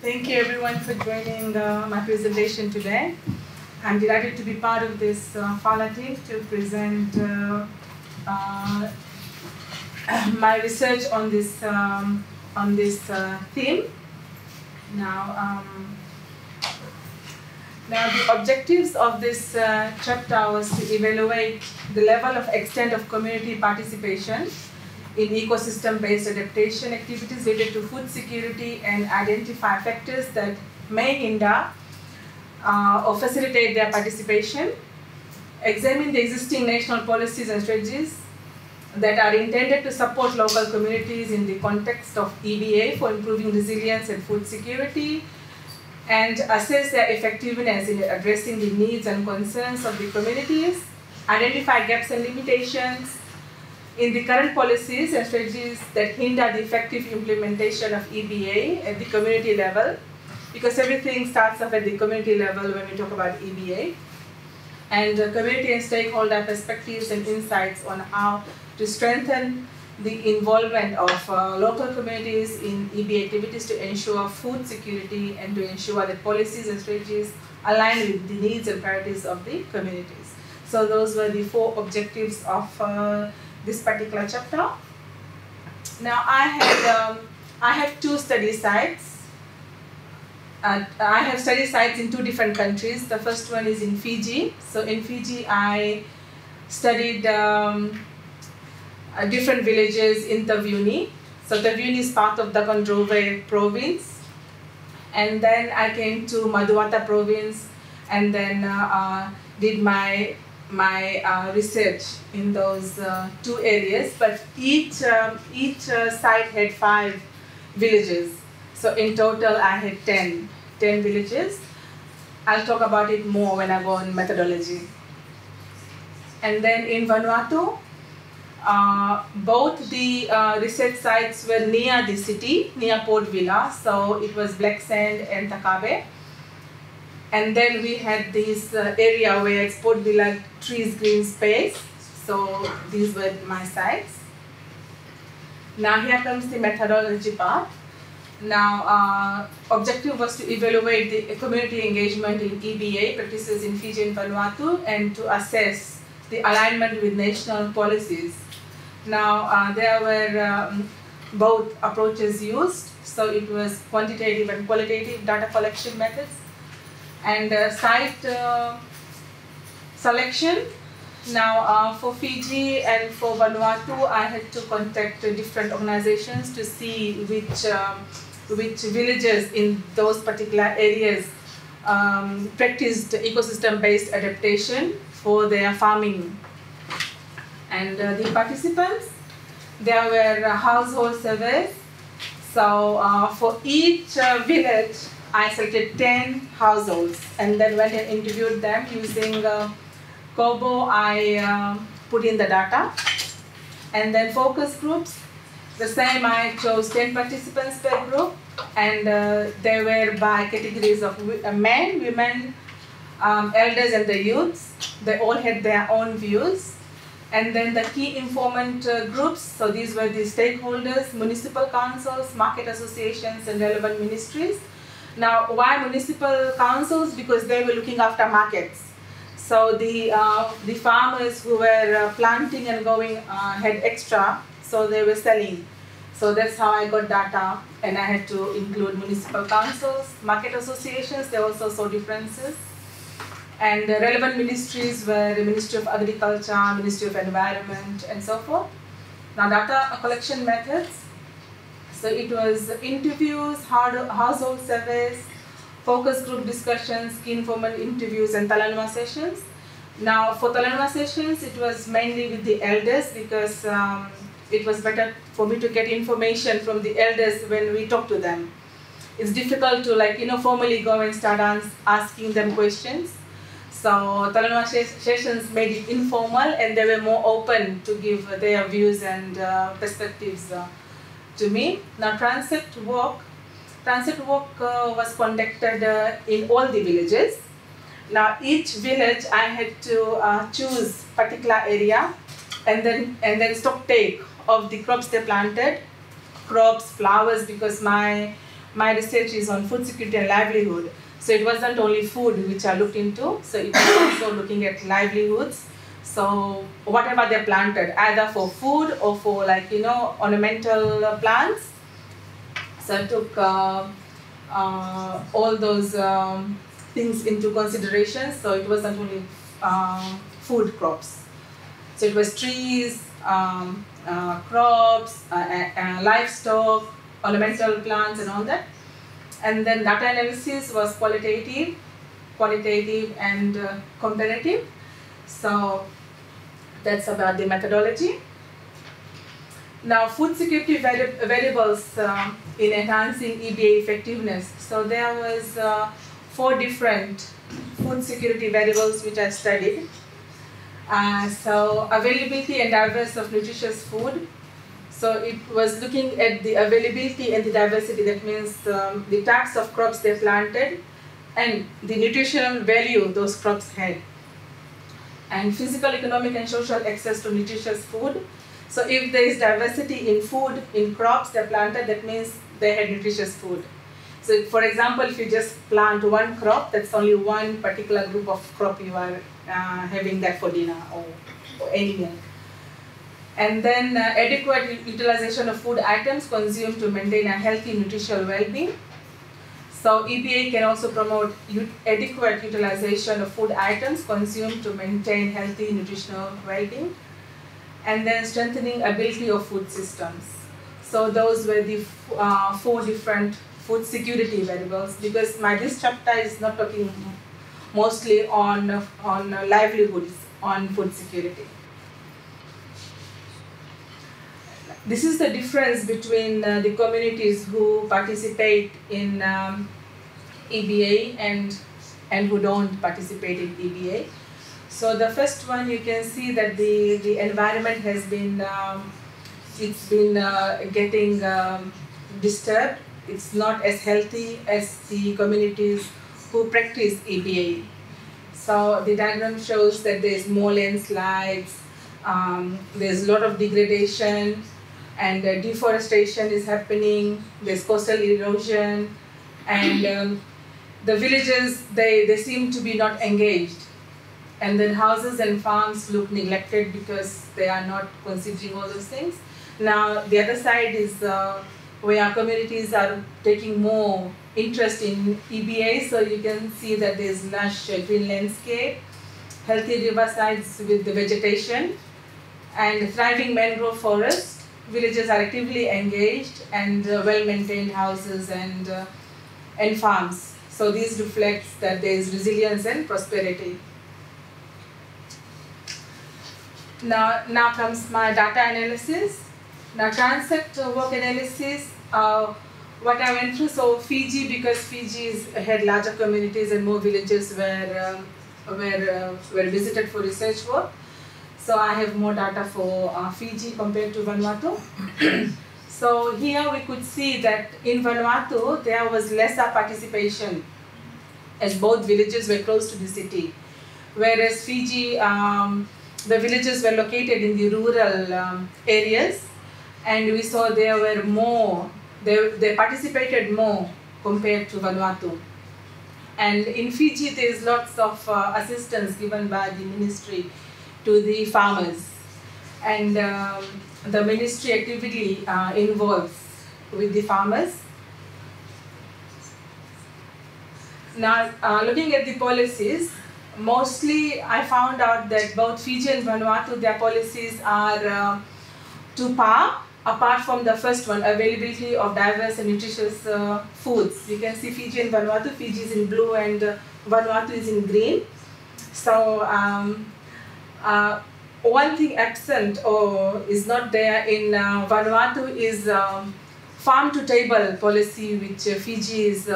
Thank you everyone for joining my presentation today. I'm delighted to be part of this Falah team to present my research on this theme. Now the objectives of this chapter was to evaluate the level of extent of community participation in ecosystem-based adaptation activities related to food security and identify factors that may hinder or facilitate their participation, examine the existing national policies and strategies that are intended to support local communities in the context of EBA for improving resilience and food security, and assess their effectiveness in addressing the needs and concerns of the communities, identify gaps and limitations in the current policies and strategies that hinder the effective implementation of EBA at the community level, because everything starts off at the community level when we talk about EBA, and community and stakeholder perspectives and insights on how to strengthen the involvement of local communities in EBA activities to ensure food security and to ensure that policies and strategies align with the needs and priorities of the communities. So those were the 4 objectives of this particular chapter. Now I have 2 study sites. I have study sites in 2 different countries. The first one is in Fiji. So in Fiji I studied different villages in Taveuni. So Taveuni is part of the Kondrove province. And then I came to Maduwata province and then did my research in those 2 areas, but each site had 5 villages. So in total I had 10 villages. I'll talk about it more when I go on methodology. And then in Vanuatu, both the research sites were near the city, near Port Vila, so it was Black Sand and Takabe. And then we had this area where it's Port Vila trees, green space. So these were my sites. Now here comes the methodology part. Now objective was to evaluate the community engagement in EBA practices in Fiji and Vanuatu and to assess the alignment with national policies. Now there were both approaches used. So it was quantitative and qualitative data collection methods. And site selection. Now for Fiji and for Vanuatu, I had to contact different organizations to see which villages in those particular areas practiced ecosystem-based adaptation for their farming. And the participants, there were household surveys. So for each village, I selected 10 households and then went and interviewed them using Kobo. I put in the data. And then focus groups, the same, I chose 10 participants per group, and they were by categories of men, women, elders and the youths. They all had their own views. And then the key informant groups, so these were the stakeholders, municipal councils, market associations and relevant ministries. Now, why municipal councils? Because they were looking after markets. So the farmers who were planting and going had extra, so they were selling. So that's how I got data, and I had to include municipal councils, market associations. They also saw differences. And the relevant ministries were the Ministry of Agriculture, Ministry of Environment, and so forth. Now, data collection methods. So it was interviews, household surveys, focus group discussions, key informant interviews, and talanwa sessions. Now for talanwa sessions, it was mainly with the elders because it was better for me to get information from the elders when we talk to them. It's difficult to formally go and start asking them questions. So talanwa sessions made it informal and they were more open to give their views and perspectives to me. Now transit walk was conducted in all the villages. Now each village I had to choose particular area and then stock take of the crops they planted, crops, flowers, because my my research is on food security and livelihood. So it wasn't only food which I looked into, so it was also looking at livelihoods. So whatever they planted, either for food or for ornamental plants. So I took all those things into consideration. So it wasn't only food crops. So it was trees, crops, livestock, ornamental plants and all that. And then data analysis was qualitative and comparative. So that's about the methodology. Now, food security variables in enhancing EBA effectiveness. So there was 4 different food security variables which I studied. So availability and diversity of nutritious food. So it was looking at the availability and the diversity. That means the types of crops they planted and the nutritional value those crops had. And physical, economic, and social access to nutritious food. So if there is diversity in food, in crops they planted, that means they had nutritious food. So for example, if you just plant one crop, that's only one particular group of crop you are having that for dinner or any meal. And then adequate utilization of food items consumed to maintain a healthy nutritional well-being. So EBA can also promote adequate utilization of food items consumed to maintain healthy nutritional well-being. And then strengthening ability of food systems. So those were the 4 different food security variables, because this chapter is not talking mostly on livelihoods, on food security. This is the difference between the communities who participate in EBA and who don't participate in EBA. So the first one, you can see that the environment has been getting disturbed. It's not as healthy as the communities who practice EBA. So the diagram shows that there's more landslides, there's a lot of degradation, and deforestation is happening, there's coastal erosion, and the villages, they seem to be not engaged. And then houses and farms look neglected because they are not considering all those things. Now, the other side is where our communities are taking more interest in EBA. So you can see that there's lush green landscape, healthy riversides with the vegetation, and thriving mangrove forest. Villages are actively engaged, and well-maintained houses and farms. So this reflects that there is resilience and prosperity. Now comes my data analysis. Now transect work analysis, what I went through, so Fiji, because Fiji had larger communities and more villages were visited for research work. So I have more data for Fiji compared to Vanuatu. So here we could see that in Vanuatu there was lesser participation, as both villages were close to the city. Whereas Fiji, the villages were located in the rural areas, and we saw there were more, they participated more compared to Vanuatu. And in Fiji, there is lots of assistance given by the ministry to the farmers. And the ministry actively involves with the farmers. Now, looking at the policies, mostly I found out that both Fiji and Vanuatu, their policies are to par, apart from the first one, availability of diverse and nutritious foods. You can see Fiji and Vanuatu. Fiji is in blue and Vanuatu is in green. So one thing absent or is not there in Vanuatu is farm to table policy, which Fiji is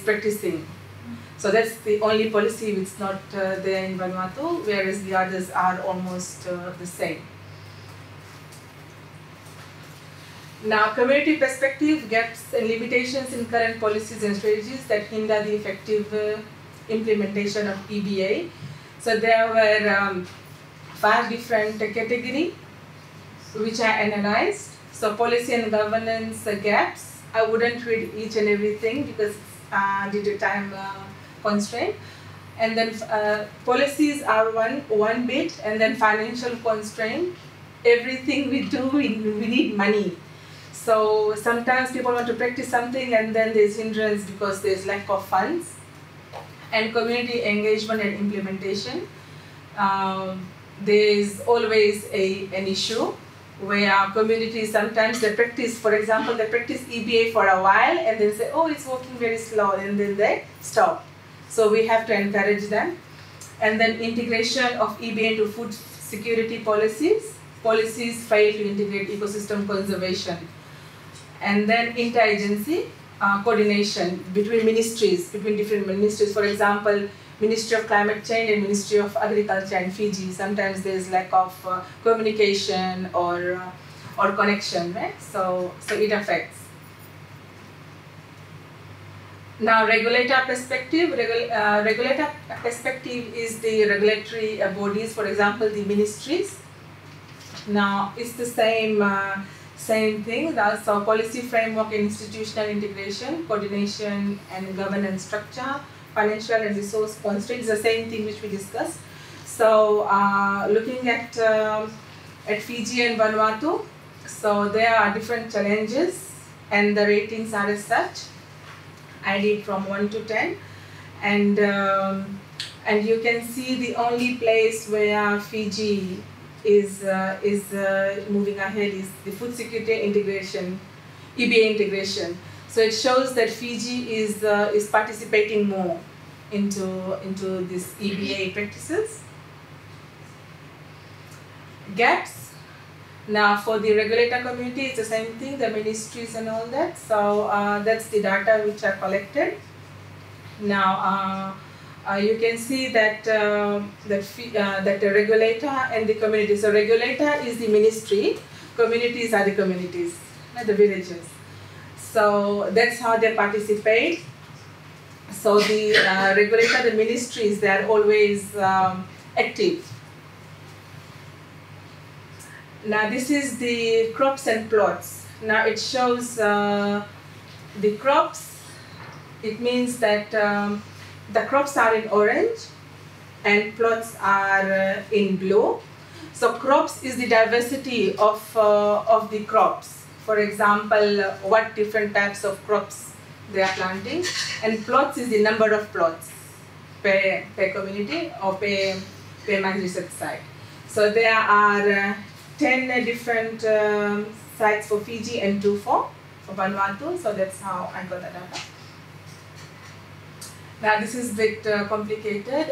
practicing. So that's the only policy which is not there in Vanuatu, whereas the others are almost the same. Now, community perspective, gaps and limitations in current policies and strategies that hinder the effective implementation of EBA. So there were 5 different categories which I analyzed. So policy and governance gaps, I wouldn't read each and everything because due to time constraint. And then policies are one bit, and then financial constraint. Everything we do, we need money. So sometimes people want to practice something and then there's hindrance because there's lack of funds. And community engagement and implementation. There's always an issue where communities sometimes they practice, for example, they practice EBA for a while and then say, oh, it's working very slow, and then they stop. So we have to encourage them. And then integration of EBA into food security policies. Policies fail to integrate ecosystem conservation. And then interagency coordination between ministries, between different ministries. For example, Ministry of Climate Change and Ministry of Agriculture in Fiji. Sometimes there's lack of communication or connection, right? So it affects. Now, regulator perspective. Regulator perspective is the regulatory bodies, for example, the ministries. Now, it's the same thing. So, policy framework and institutional integration, coordination and governance structure, financial and resource constraints, the same thing which we discussed. So, looking at Fiji and Vanuatu, so there are different challenges, and the ratings are as such. I did from 1 to 10, and you can see the only place where Fiji is moving ahead is the food security integration, EBA integration. So it shows that Fiji is participating more into this EBA practices. Gaps. Now for the regulator community, it's the same thing, the ministries and all that. So that's the data which are collected. Now you can see that that the regulator and the community. So regulator is the ministry, communities are the communities, the villages. So that's how they participate. So the regulator, the ministries, they are always active. Now this is the crops and plots. Now it shows the crops. It means that the crops are in orange and plots are in blue. So crops is the diversity of the crops. For example, what different types of crops they are planting, and plots is the number of plots per community or per mine research site. So there are 10 different sites for Fiji and 2 for Vanuatu. So that's how I got the data. Now this is a bit complicated,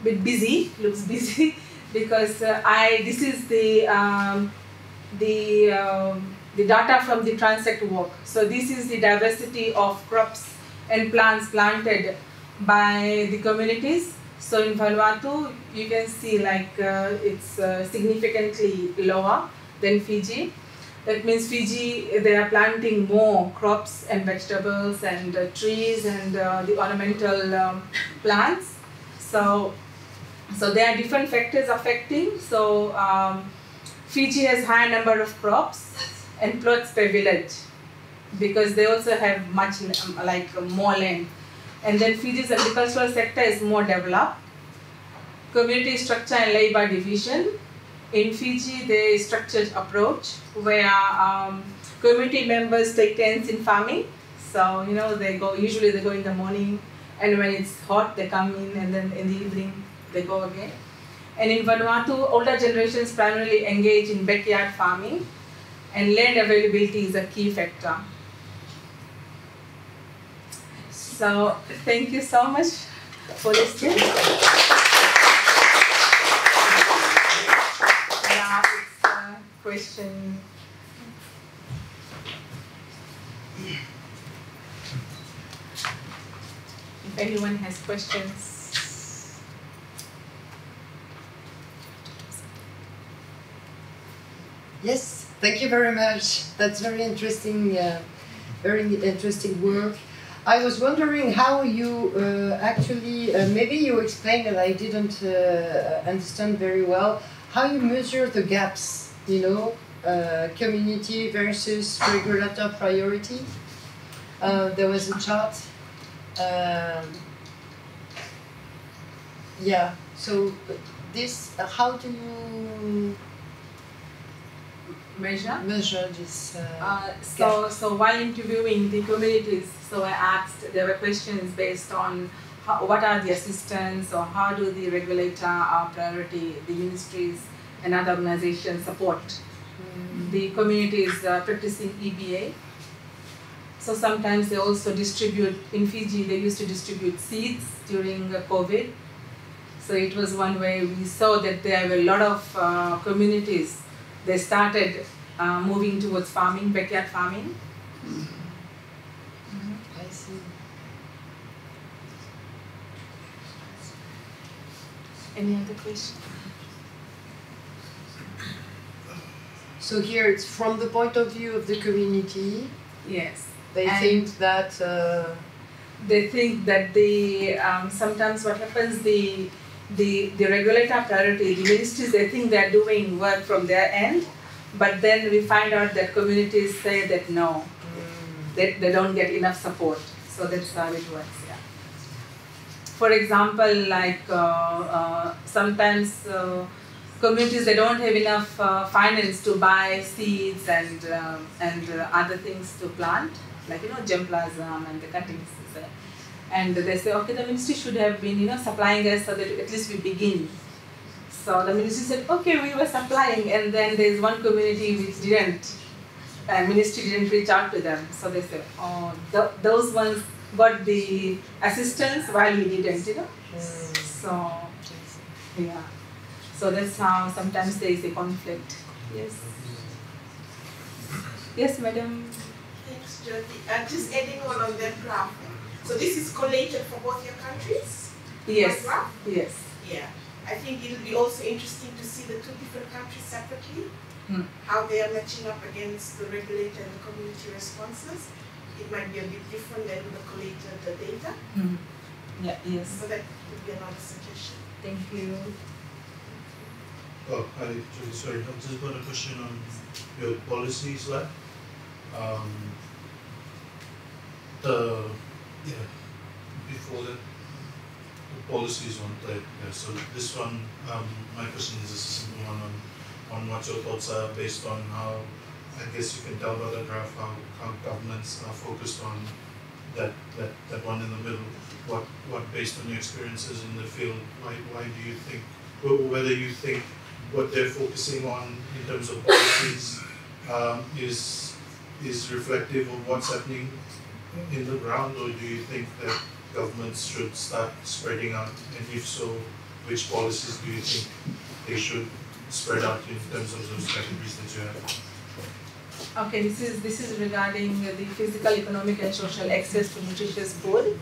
bit busy, looks busy, because this is the data from the transect work. So this is the diversity of crops and plants planted by the communities. So in Vanuatu, you can see like it's significantly lower than Fiji. That means Fiji, they are planting more crops and vegetables and trees and the ornamental plants. So there are different factors affecting. So Fiji has higher number of crops and plots per village because they also have much more land. And then Fiji's agricultural sector is more developed. Community structure and labor division. In Fiji, there is structured approach where community members take turns in farming. So usually they go in the morning, and when it's hot, they come in, and then in the evening they go again. And in Vanuatu, older generations primarily engage in backyard farming, and land availability is a key factor. So thank you so much for listening. Now it's a question. If anyone has questions. Yes, thank you very much. That's very interesting work. I was wondering how you actually, maybe you explained that I didn't understand very well, how you measure the gaps, community versus regulator priority. There was a chart. Yeah, so this, how do you measure this? So while interviewing the communities, so I asked, there were questions based on what are the assistance or how do the regulator priority, the ministries and other organizations support the communities practicing EBA. So sometimes they also distribute, in Fiji they used to distribute seeds during COVID. So it was one way we saw that there were a lot of communities. They started moving towards farming, backyard farming. I see. Any other questions? So here it's from the point of view of the community. Yes. They think that sometimes what happens, the regulator priority, the ministries, they think they're doing work from their end, but then we find out that communities say that no, they don't get enough support. So that's how it works, yeah. For example, like sometimes communities, they don't have enough finance to buy seeds and other things to plant, like, germplasm and the cuttings. And they say, okay, the ministry should have been, supplying us so that at least we begin. So the ministry said, okay, we were supplying, and then there's one community which didn't, and ministry didn't reach out to them. So they said, oh, those ones got the assistance while we didn't, So, yeah. So that's how sometimes there is a conflict. Yes. Yes, madam. Thanks, Jyoti. Just adding on that graph. So this is collated for both your countries? Yes. Yes. Yeah. I think it will be also interesting to see the two different countries separately, how they are matching up against the regulator and the community responses. It might be a bit different than the collated the data. Yeah, yes. So that would be another suggestion. Thank you. Oh, hi, Jyoti, sorry, I've just got a question on your policies lab. Before that, the policies one type. Yeah, so this one, my question is a simple one on what your thoughts are based on how, I guess you can tell by the graph how governments are focused on that one in the middle. What based on your experiences in the field, why do you think, whether you think what they're focusing on in terms of policies is reflective of what's happening in the ground, or do you think that governments should start spreading out, and if so, which policies do you think they should spread out in terms of those categories that you have? Okay, this is regarding the physical, economic and social access to nutritious food.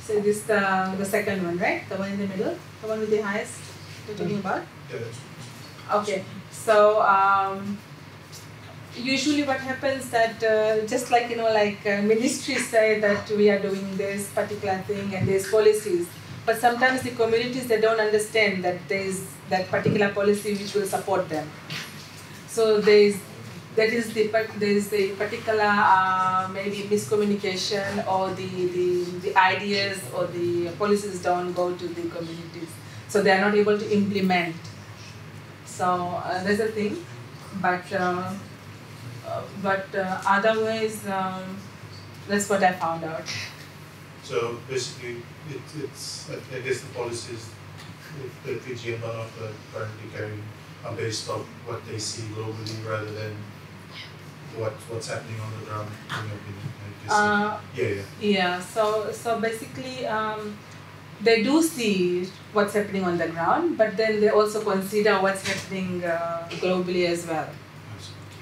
So this is the second one, right? The one in the middle, the one with the highest you're talking about? Yeah. Okay, so usually what happens that just like, ministries say that we are doing this particular thing and there's policies, but sometimes the communities, they don't understand that there's that particular policy which will support them. So there's a particular maybe miscommunication, or the ideas or the policies don't go to the communities, so they are not able to implement. So there's a thing, but otherwise that's what I found out. So basically, it's I guess the policies that Fiji and Vanuatu currently carry are based on what they see globally rather than what's happening on the ground, in your opinion. Yeah. So basically, they do see what's happening on the ground, but then they also consider what's happening globally as well.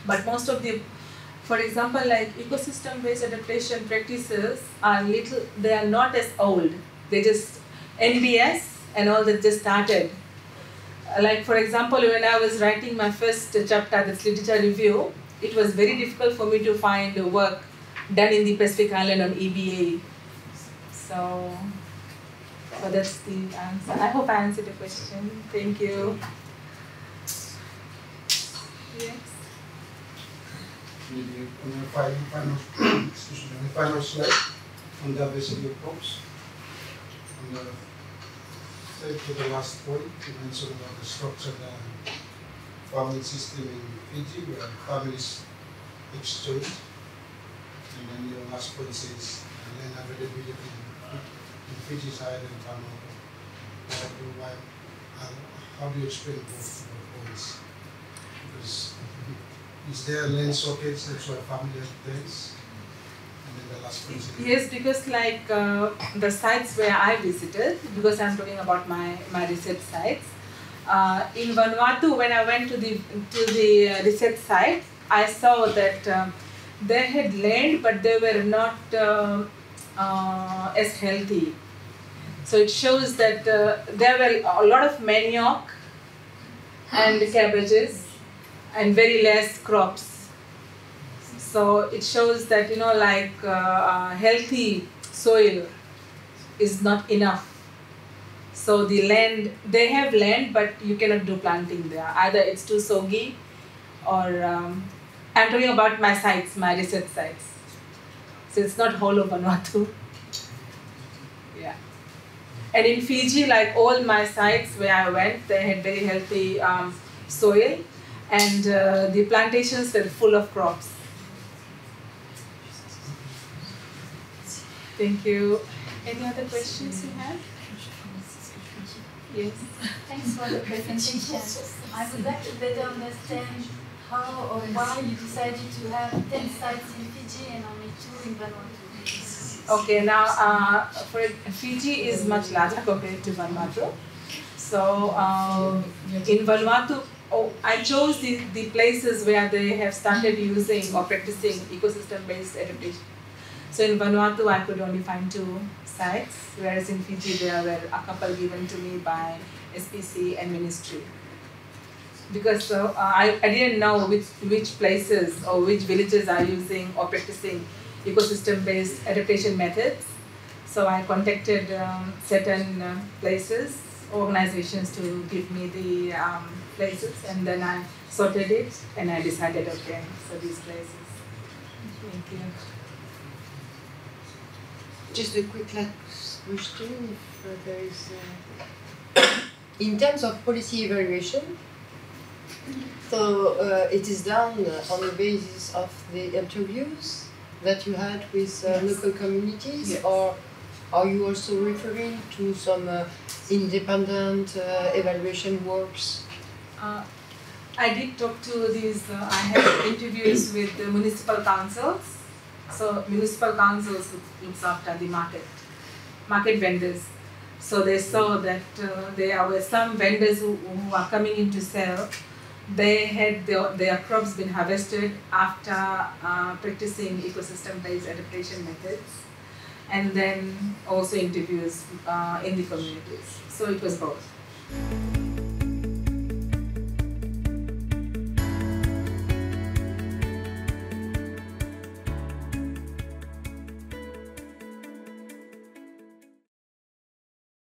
But most of the, for example, like ecosystem-based adaptation practices they are not as old. They just, NBS and all that just started. Like for example, when I was writing my first chapter, that's literature review, it was very difficult for me to find work done in the Pacific Island on EBA. So that's the answer. I hope I answered the question. Thank you. Yes. Maybe on your final excuse me, on the final slide on diversity of crops. On the third to the last point, you mentioned about the structured farming system in Fiji where families exchange. And then your last point says land availability in Fiji's island and how do you explain both points? Because is there land shortage, that's why family has and then the last point is Yes, because like the sites where I visited, because I'm talking about my research sites, in Vanuatu, when I went to the research site, I saw that they had land, but they were not as healthy. So it shows that there were a lot of manioc and cabbages and very less crops. So it shows that, you know, like healthy soil is not enough. So the land, they have land, but you cannot do planting there. Either it's too soggy or, I'm talking about my sites, my research sites. So it's not whole of Vanuatu. Yeah. And in Fiji, like all my sites where I went, they had very healthy soil and the plantations were full of crops. Thank you. Any other questions you have? Yes. Thanks for the presentation. I would like to better understand how or why you decided to have 10 sites in Fiji and only 2 in Vanuatu. Okay, now for Fiji is much larger compared to Vanuatu. So in Vanuatu, I chose the places where they have started using or practicing ecosystem-based adaptation. So in Vanuatu, I could only find 2 sites, whereas in Fiji there were a couple given to me by SPC and ministry. Because I didn't know which places or which villages are using or practicing ecosystem-based adaptation methods. So I contacted certain places, organizations to give me the places, and then I sorted it and I decided, okay, so these places. Thank you. Just a quick last question, if there is... in terms of policy evaluation, so it is done on the basis of the interviews that you had with local communities, yes. Or are you also referring to some independent evaluation works? I did talk to these, I had interviews with the municipal councils. So municipal councils looks after the market vendors. So they saw that there were some vendors who are coming in to sell. They had their crops been harvested after practicing ecosystem-based adaptation methods, and then also interviews in the communities. So it was both.